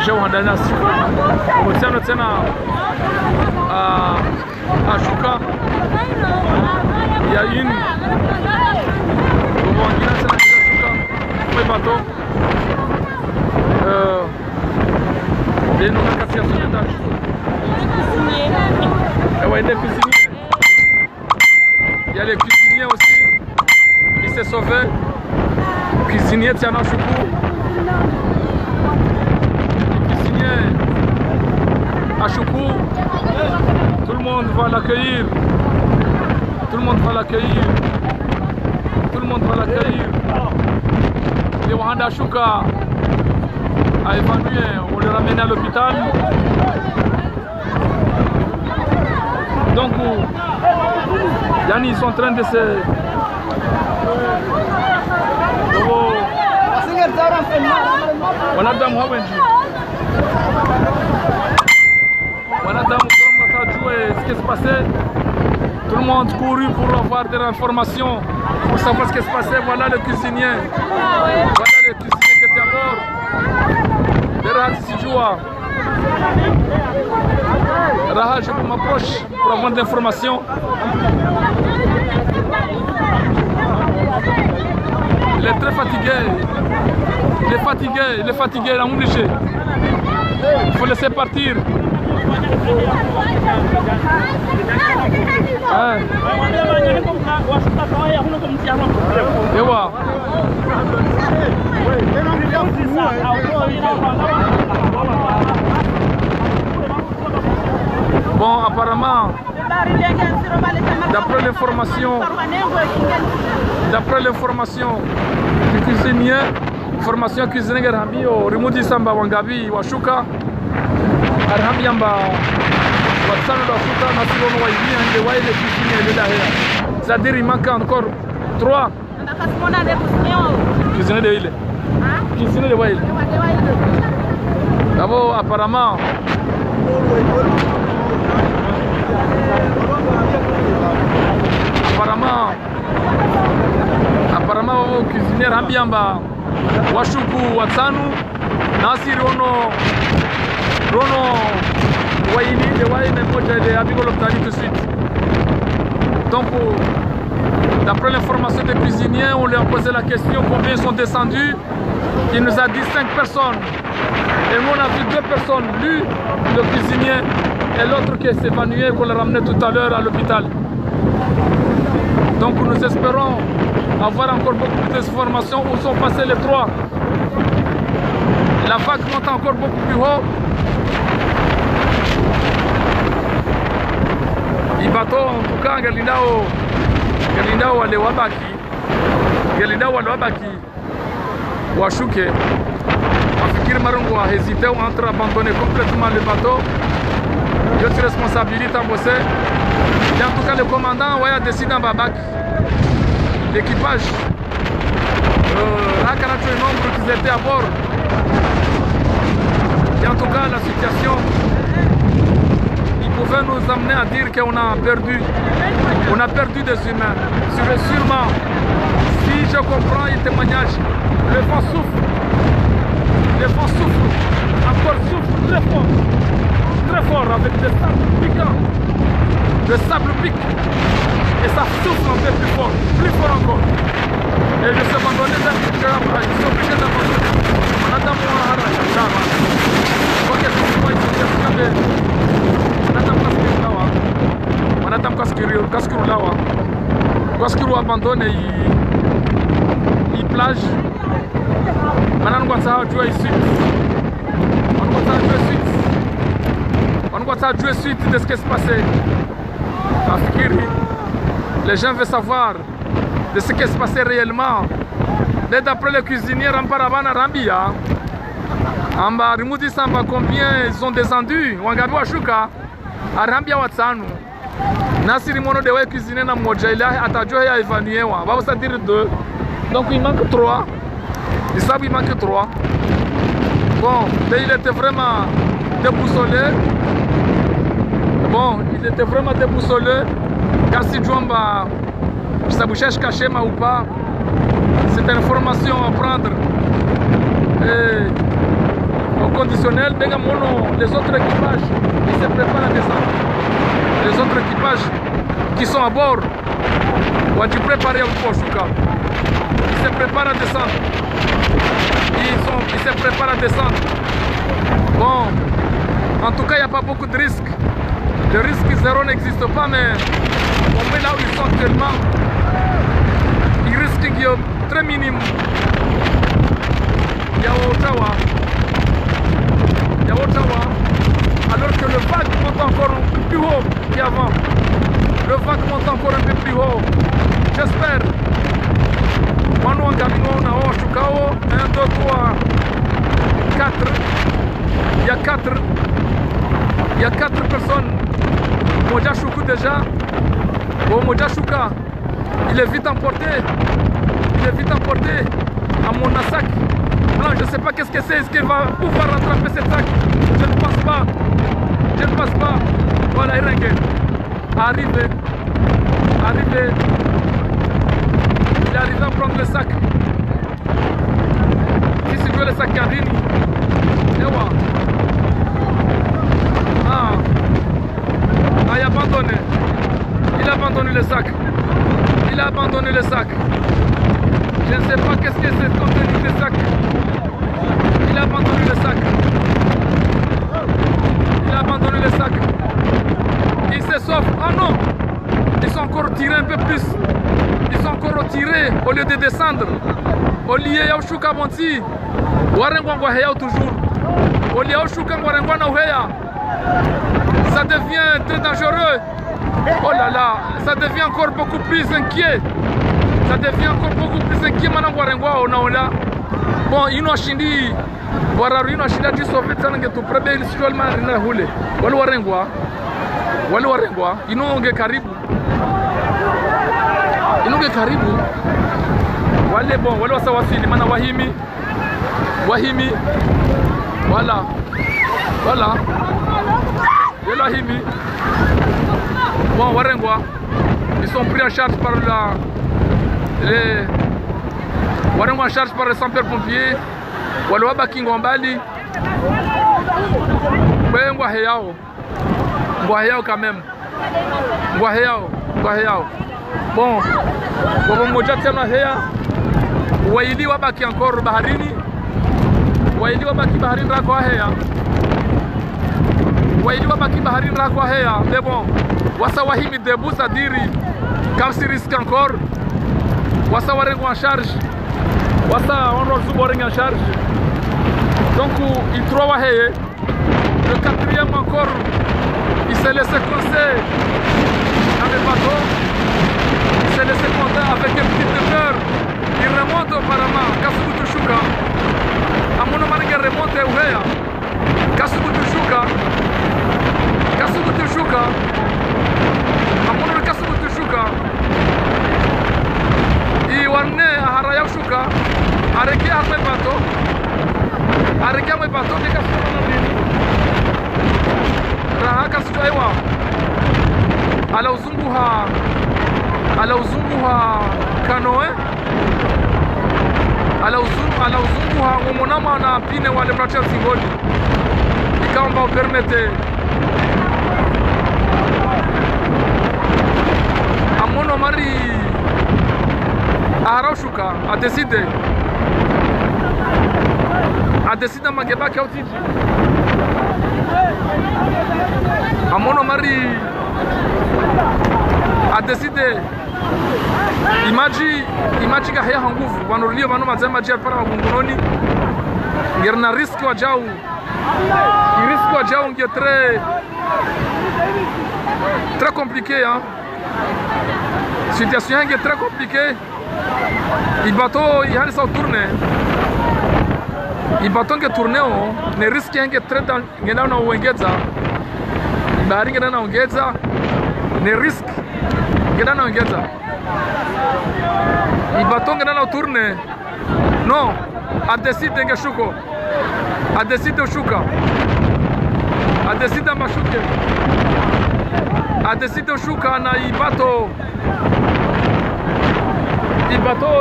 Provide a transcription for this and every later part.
Jean ndani ya siku mtiano tena ashuka ya une wengine tena ashuka kwa bato et nous avons cassé sur l'étage. Et ouais, des cuisiniers. Il y a les cuisiniers aussi. Il s'est sauvé. Cuisinier Tiana Choukou. Les cuisiniers à Choukou. Tout le monde va l'accueillir. Tout le monde va l'accueillir. Tout le monde va l'accueillir. Et Wanda Chouka a évalué, on le ramène à l'hôpital. Donc, Yanni, ils sont en train de se... On a dame ce qui se passait. Tout le monde couru pour avoir des informations, pour savoir ce qui se passait. Voilà le cuisinier. Voilà le cuisinier qui était à bord. Raha, je m'approche pour avoir des informations. Il est très fatigué. Il est fatigué, il est fatigué, il est obligé. Il faut laisser partir. Bon, apparemment, d'après l'information du cuisinier, formation cuisinier Rambi au Rimudi Samba Wangabi Washuka, Arhambi Amba Watsano Washuka, Nasirono Waibi, et les Waïs cuisiniers de derrière. C'est-à-dire il manque encore 3 cuisiniers de l'île. Cuisiniers de Waïs. D'abord, apparemment, au cuisinier Rambiamba Washuku Watsanu Nasir Rono Waini de Waine Moja de Abigoloptani tout de suite. Donc d'après l'information des cuisiniers, on lui a posé la question combien ils sont descendus. Il nous a dit 5 personnes. Et nous on a vu 2 personnes, lui, le cuisinier, et l'autre qui s'est évanoui qu'on l'a ramené tout à l'heure à l'hôpital. Donc nous espérons avoir encore beaucoup plus d'informations où sont passés les 3. La vague monte encore beaucoup plus haut. Les bateaux en tout cas, Galindao Wabaki, Washuke, Afikir Marungo a hésité entre abandonner complètement le bateau. D'autres responsabilités à bosser. Et en tout cas, le commandant a décidé en Babak. L'équipage, là, quand on a nombre qui étaient à bord. Et en tout cas, la situation, il pouvait nous amener à dire qu'on a perdu des humains. Sûrement, si je comprends les témoignages, le vent souffle, encore souffle très fort, avec des sables piquants, le sable pique, et ça souffle un peu plus fort encore. Et je suis abandonné dans le programme, ils sont obligés d'abandonner. On a d'abord un haraj, Kaskiru abandonne il plage. Maintenant on va jouer suite. On va jouer suite de ce qui se passait. Les gens veulent savoir de ce qui se passait réellement. Mais d'après le cuisinier Ramparabana Rambia, Amba Rimudi Samba, combien ils ont descendu, Wangabi Washuka, à Rambia Watsanu. Nasiri Mono de Way cuisiner na moja, il a atajou et évalué. Va vous dire 2. Donc il manque 3. Ils savent qu'il manque 3. Bon, mais il était vraiment déboussolé. Kasi Djouamba, ça bouchage caché ou pas. C'est une information à prendre. Et aux conditions additionnel, les autres équipages, ils se préparent à descendre. Les autres équipages qui sont à bord, vont se préparer au Shuka. Ils se préparent à descendre. Ils se préparent à descendre. Bon, en tout cas, il n'y a pas beaucoup de risques. Le risque zéro n'existe pas, mais on met là où ils sont actuellement. Il risque qui est très minime. Il y a Ottawa. Alors que le vague monte encore un peu plus haut qu'avant. Le vague monte encore un peu plus haut. J'espère. Manu Angamino na Oshukao. 1, 2, 3, 4. Il y a 4 personnes. Moja Shuku déjà. Bon, Moja Shuka. Il est vite emporté. À mon sac. Non, je ne sais pas qu'est-ce que c'est. Est-ce qu'il va pouvoir rattraper cet sac? Je ne pense pas. Voilà, Irengue. Arrivé. Il est arrivé à prendre le sac. Si tu veux le sac Cardini. Ewa. Il a abandonné. Il a abandonné le sac. Je ne sais pas qu'est-ce que c'est le contenu du sac. Il a abandonné le sac. Il se sauve. Oh non! Ils sont encore tirés un peu plus. Au lieu de descendre. Au lieu de Shuka Bonti. Warengwa Heya toujours. Au lieu de Shuka Warengwa Heya. Ça devient très dangereux. Oh là là, ça devient encore beaucoup plus inquiet. Maintenant Warengwa Onaola. Bon, Inoshindi. Wararu Inoshindi ati Soviet sana ngetu prebe ili sikuwa marina hule. Wale Warengwa. Inonge karibu. Wale wasawasili mana wahimi. Voilà. Wahimi. Bon, Warengwa. Ils sont pris en charge par Warengwa en charge par les sapeurs-pompiers. Wale wabaki Ngombali. Ngwa heyao quand même. Ngwa heyao. Bon, moja tena heya. Waili wabaki encore baharini. Rako heya. Mais bon, wasa wahimi debout, c'est-à-dire comme si risque encore. Wasa Warengwa en charge. Wasa Warengwa en charge. Donc il trouve heya. Le quatrième encore, il s'est laissé coincer dans le bateau. Il s'est laissé coincer avec un petit peur. Il remonte apparemment. Kasubutu Shuka. Amono Marga remonte Uheya. Kasubutu Shuka. Amono Kasubutu Shuka. I warne Aharaya Shuka. Areke ame bateau de Kasubutu Nandini. Raha Kasubutu Ewa. Alauzunguha kanoe. Alauzunguha umonama na pine wale mracha singoli. Ikaomba permete. Amono mari Aharoshuka a décidé magebaki autiji. Amono mari a décidé imaji ga heya nguvu wanolia vano mazema jia para magungunoni ngerna riski wa jau ngi très compliqué hein. Situation est très compliquée. Il bateau il a sa tourner. Il bateau qui tourne ne risque est très ngena na uongeza. Bahari ngena na ongeza ne risque ngena na ongeza. Il bateau ngena na tourne. Non, a décidé ngeshuko. A décidé Shuka. A décidé mashuke. A décidé Shuka na il bateau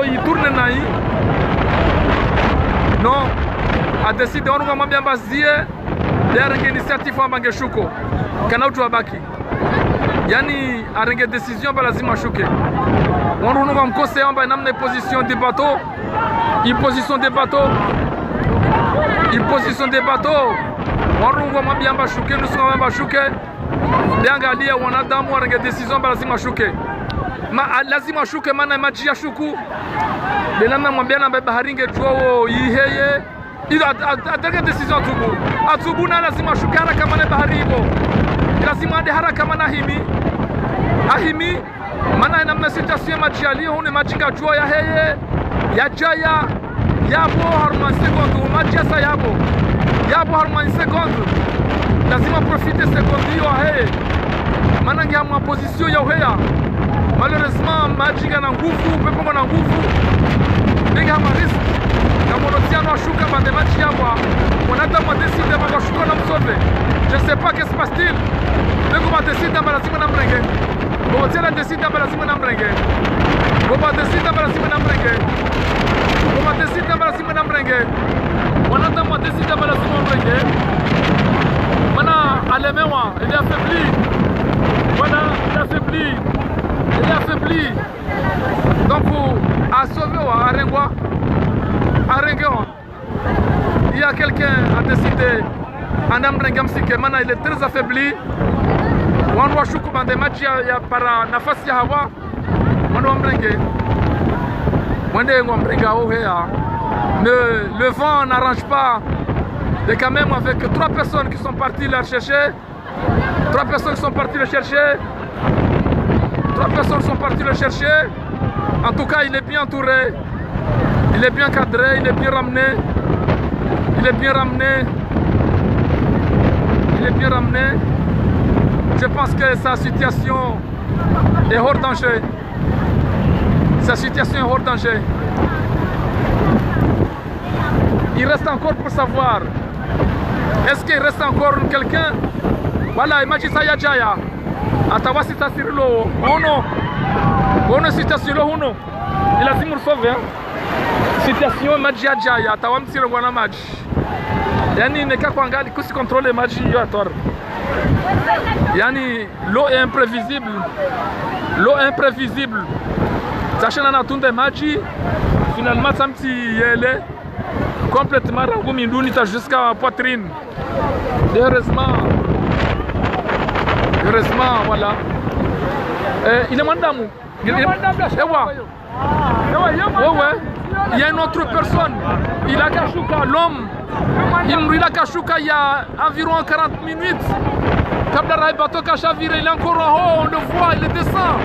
il tourne naï. Non, a décidé on va bien basie derrière initiative en bangeshuko kana utu wabaki yani arenge décision ba lazima shuke on va mkose amba namna position des bateaux une position des bateaux on va bien ba shuke nous sommes ba shuke ndiangalia wanadamu arenge décision ba lazima shuke lazima shuke maana maji ya shuku benamna mwambia na baharinge tuo yiheye ila atake decision atubu na lazima shuke haraka maana bahari hiyo lazima ade haraka maana ahimi maana namna situation maji ali hune maji ka tuo ya heye ya jaya yabo harma seconde maji sa yabo harma seconde lazima profiter seconde yo heye maana ngia mwa position ya heya. Malheureusement, maji na nguvu, pepo na nguvu. Nega marisque. Kama unatia shuka bande maji yawa. Wanata mwa décider ba shuka na msove. Je sais pas qu'est-ce passe-t-il. Nego ba décider ba lazima na mrenge. Bo tela décider ba lazima na mrenge. Bo ba décider ba lazima na mrenge. Bo ba décider ba lazima na mrenge. Wanata mwa décider ba lazima na mrenge. Mana alemewa, il est affaibli. Voilà, il est affaibli. Il est affaibli. Donc, à sauver, à Rengo, il y a quelqu'un qui a décidé, il est très affaibli. On doit choukou des matchs, il y a para nafasi hawa. On doit m'rengue. Le vent n'arrange pas. Et quand même, avec 3 personnes qui sont parties la chercher, 3 personnes qui sont parties le chercher. 3 personnes sont parties le chercher. En tout cas, il est bien entouré. Il est bien cadré, il est bien ramené. Il est bien ramené. Il est bien ramené. Je pense que sa situation est hors danger. Sa situation est hors danger. Il reste encore pour savoir. Est-ce qu'il reste encore quelqu'un? Voilà, imagine ça, Yajaya. Atawa situation lo ono situation lo uno ila simu sauve situation maji ajaja atawa msiro ngwana maji yani neka kuangalia kusi contrôler maji yo ator yani l'eau est imprévisible sachana na tunde maji finalement samti yele complètement rangu minduni ta jusqu'à poitrine heureusement, voilà. Il est mandamu. Il y a une autre personne. Il a Kashuka, l'homme. Il a Kashuka il y a environ 40 minutes. Kabdara Bato Kashavire, il est encore en haut, on le voit, il descend.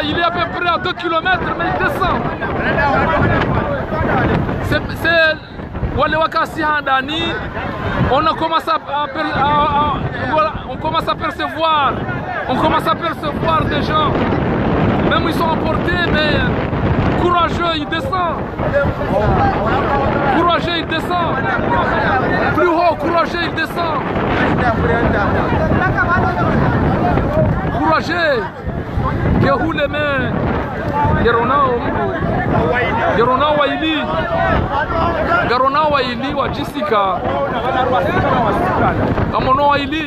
Il est à peu près à 2 km, mais il descend. C'est on commence à percevoir des gens, même ils sont emportés, mais courageux, ils descendent. Plus haut, courageux, ils descendent. Courageux, qui roule les mains. Garona Waili wa Jessica. Amono Waili.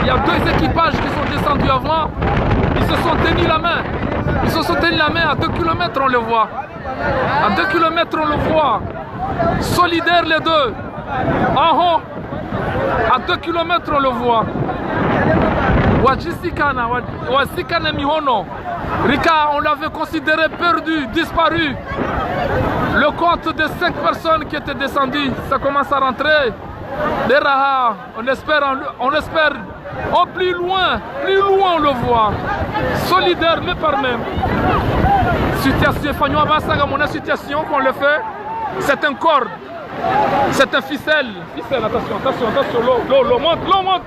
Il y a 2 équipages qui sont descendus avant. Ils se sont tenus la main. À 2 km on le voit. À 2 km on le voit. Solidaires les deux. En haut. À 2 km on le voit. Wasikana Mihono. Rika, on l'avait considéré perdu, disparu. Le compte de 5 personnes qui étaient descendues, ça commence à rentrer. Les Raha, on espère, plus loin on le voit. Solidaire, mais par même. Situation, mon situation qu'on le fait, c'est un corde. C'est un ficelle. Attention, l'eau, monte. L'eau monte,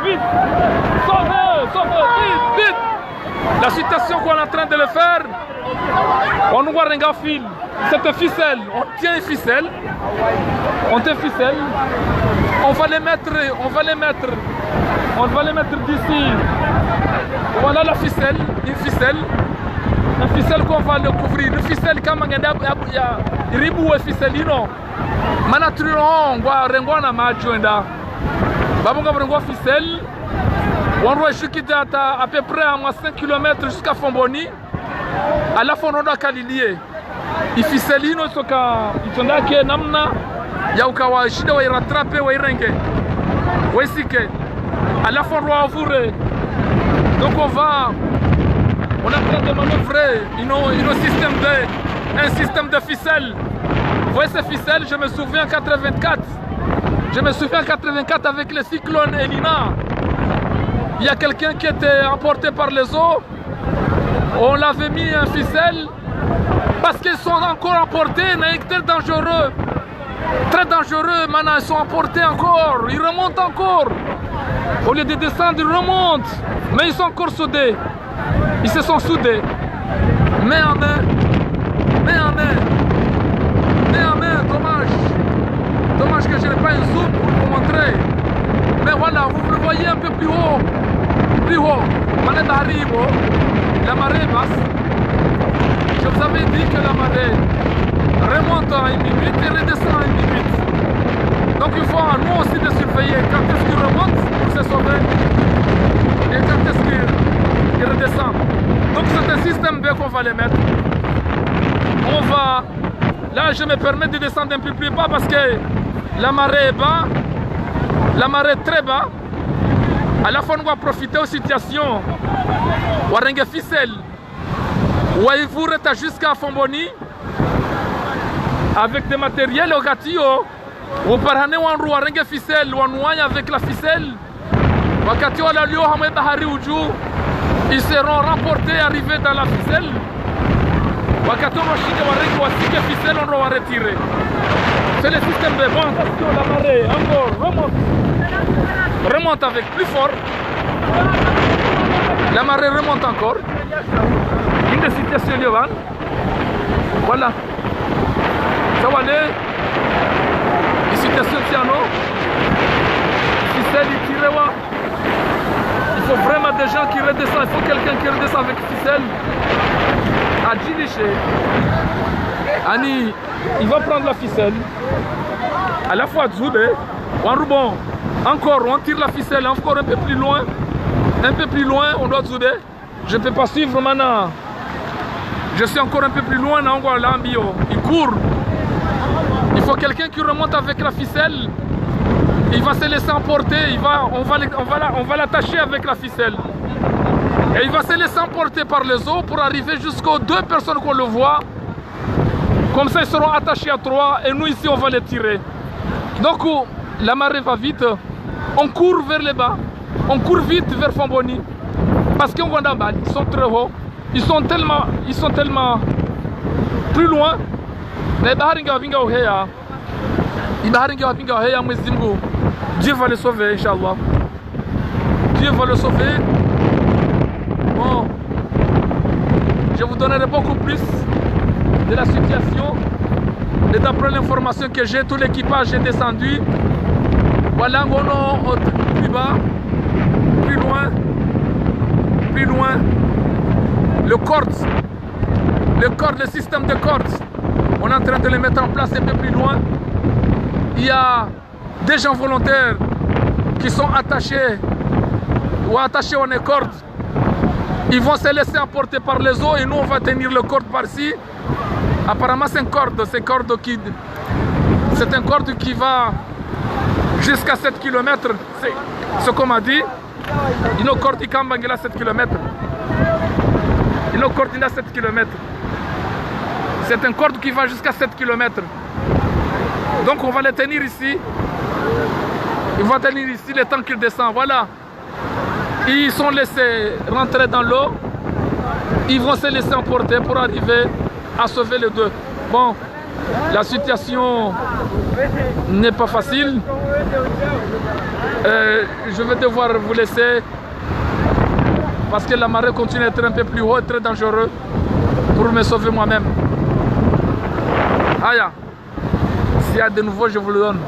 vite. Sauvez, vite. La situation qu'on est en train de le faire, on voit un fil. C'est un ficelle. On tient une ficelle. On va les mettre On va les mettre d'ici. Voilà la ficelle, une ficelle qu'on va le couvrir. Une ficelle comme il y a ribu et ficelle non. Manatron, rengwana majuenda. Babonga rengwa ficelle. On doit à peu près à 5 km jusqu'à Fomboni. À la fois on doit kalilier. Il ficelle non soka itonda ke namna ya ukawa shida wa rattraper wa irenge. Wesike. À la fois on doit ouvrir. Donc on est en train de manœuvrer un système de ficelles. Vous voyez ces ficelles, je me souviens en 84. Je me souviens en 84 avec le cyclone Elina. Il y a quelqu'un qui était emporté par les eaux. On l'avait mis un ficelle parce qu'ils sont encore emportés, très dangereux. Très dangereux, maintenant ils sont emportés encore. Ils remontent encore. Au lieu de descendre, ils remontent. Mais ils sont encore soudés. Ils se sont soudés. Main en main. Main en main. Main en main. Dommage. Dommage que je n'ai pas une zoom pour vous montrer. Mais voilà, vous le voyez un peu plus haut. Plus haut. Manette arrive. La marée basse. Je vous avais dit que la marée remonte à une minute et redescend à une minute. Donc il faut à nous aussi de surveiller quand est-ce qu'il remonte pour se sauver et quand est-ce qu'il redescend. Donc c'est un système B qu'on va les mettre. On va... Là je me permets de descendre un peu plus bas parce que la marée est bas. La marée est très bas. À la fois on va profiter aux situations. Warengue ficelle. Waïvoureta jusqu'à Fomboni. Avec des matériels au gâteau. Vous parlez de warengue ficelle. Ou avec la ficelle. Ils seront remportés et arrivés dans la ficelle. On doit retirer. C'est le système de bon. Attention, la marée, encore, remonte. Remonte avec plus fort. La marée remonte encore. Une des situations Lyovan. Voilà. Ça va aller. Une situation piano. Ficelle, il tire. Il faut vraiment des gens qui redescendent. Il faut quelqu'un qui redescend avec ficelle. À Djiliché. Annie, il va prendre la ficelle. À la fois Zoubé. On rebond. Encore, on tire la ficelle encore un peu plus loin. Un peu plus loin, on doit Zoubé. Je ne peux pas suivre maintenant. Je suis encore un peu plus loin. Il court. Il faut quelqu'un qui remonte avec la ficelle. Il va se laisser emporter. On va l'attacher avec la ficelle. Et il va se laisser emporter par les eaux pour arriver jusqu'aux 2 personnes qu'on le voit. Comme ça, ils seront attachés à 3 et nous ici, on va les tirer. Donc, la marée va vite. On court vers le bas. On court vite vers Fomboni. Parce qu'on voit d'abord, ils sont très hauts. Ils sont tellement plus loin. Dieu va le sauver, Inch'Allah. Dieu va le sauver. Bon, je vous donnerai beaucoup plus de la situation. Et d'après l'information que j'ai, tout l'équipage est descendu. Voilà, on est plus bas, plus loin. Le système de cordes, on est en train de les mettre en place un peu plus loin. Il y a des gens volontaires qui sont attachés ou attachés à une corde. Ils vont se laisser emporter par les eaux et nous on va tenir le corde par-ci. Apparemment c'est une corde, c'est un corde qui va jusqu'à 7 km. C'est ce qu'on m'a dit. Une corde qui est à 7 km. Une corde qui est à 7 km. C'est une corde qui va jusqu'à 7 km. Donc on va les tenir ici. Ils vont tenir ici le temps qu'ils descendent. Voilà. Ils sont laissés rentrer dans l'eau. Ils vont se laisser emporter pour arriver à sauver les 2. Bon, la situation n'est pas facile. Je vais devoir vous laisser parce que la marée continue à être un peu plus haute, très dangereux pour me sauver moi-même. Aya, s'il y a de nouveau, je vous le donne.